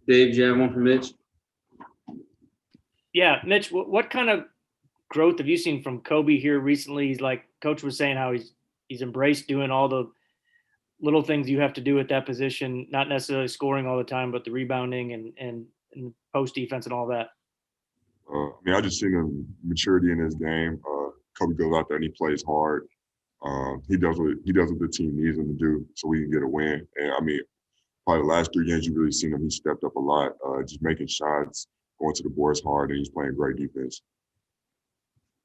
Dave, do you have one for Mitch? Yeah, Mitch, what kind of growth have you seen from Kobe here recently? He's like Coach was saying how he's embraced doing all the little things you have to do at that position, not necessarily scoring all the time, but the rebounding and post defense and all that. I just seen the maturity in his game. Kobe goes out there and he plays hard. He does what the team needs him to do so we can get a win. And probably the last 3 games you've really seen him. He stepped up a lot, just making shots, going to the boards hard, and he's playing great defense.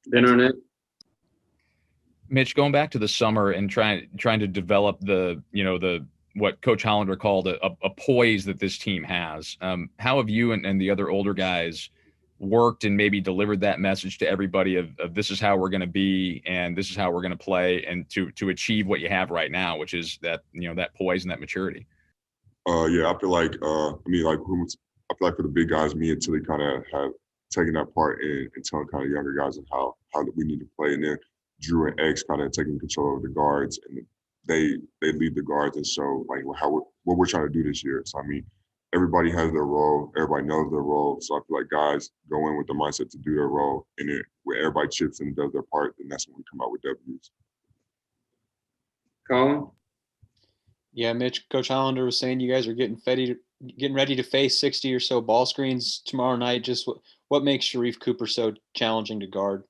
Ben Arnett. Mitch, going back to the summer and trying to develop the what Coach Hollander called a poise that this team has. How have you and the other older guys worked and maybe delivered that message to everybody of this is how we're going to be and this is how we're going to play and to achieve what you have right now, which is that that poise and that maturity? I feel like I feel like for the big guys, me and Tilly kind of have taken that part in telling kind of younger guys of how we need to play, and then Drew and X kind of taking control of the guards, and they lead the guards and show like what we're trying to do this year. So everybody has their role, everybody knows their role. So I feel like guys go in with the mindset to do their role, and then where everybody chips in and does their part, then that's when we come out with W's. Colin? Yeah, Mitch, Coach Hollander was saying you guys are getting ready to face 60 or so ball screens tomorrow night. Just what makes Sharif Cooper so challenging to guard?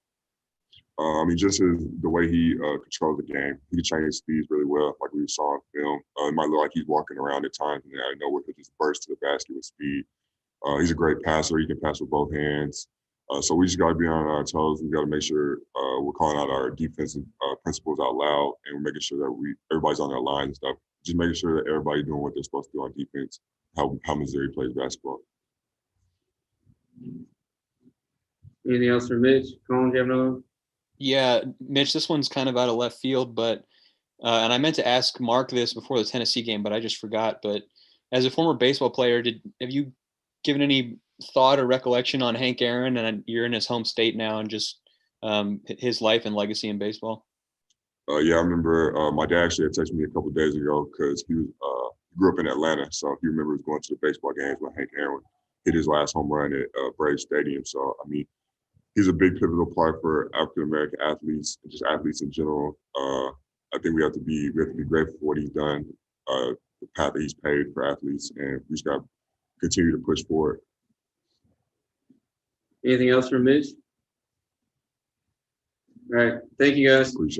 Just the way he controls the game. He can change his speeds really well, like we saw in film. It might look like he's walking around at times, and I know he'll just burst to the basket with speed. He's a great passer. He can pass with both hands. So we just got to be on our toes. We got to make sure we're calling out our defensive principles out loud, and we're making sure that everybody's on their line and stuff. Just making sure that everybody's doing what they're supposed to do on defense, how Missouri plays basketball. Anything else for Mitch? Colin, do you have another one? Yeah, Mitch, this one's kind of out of left field, but and I meant to ask Mark this before the Tennessee game, but I just forgot. But as a former baseball player, have you given any thought or recollection on Hank Aaron, and you're in his home state now, and just his life and legacy in baseball? I remember my dad actually had texted me a couple of days ago because he grew up in Atlanta, so he remembers going to the baseball games when Hank Aaron hit his last home run at Braves Stadium. So he's a big pivotal part for African American athletes and just athletes in general. I think we have to be grateful for what he's done, the path that he's paved for athletes, and we just got to continue to push forward. Anything else for Mitch? All right. Thank you, guys. Appreciate it.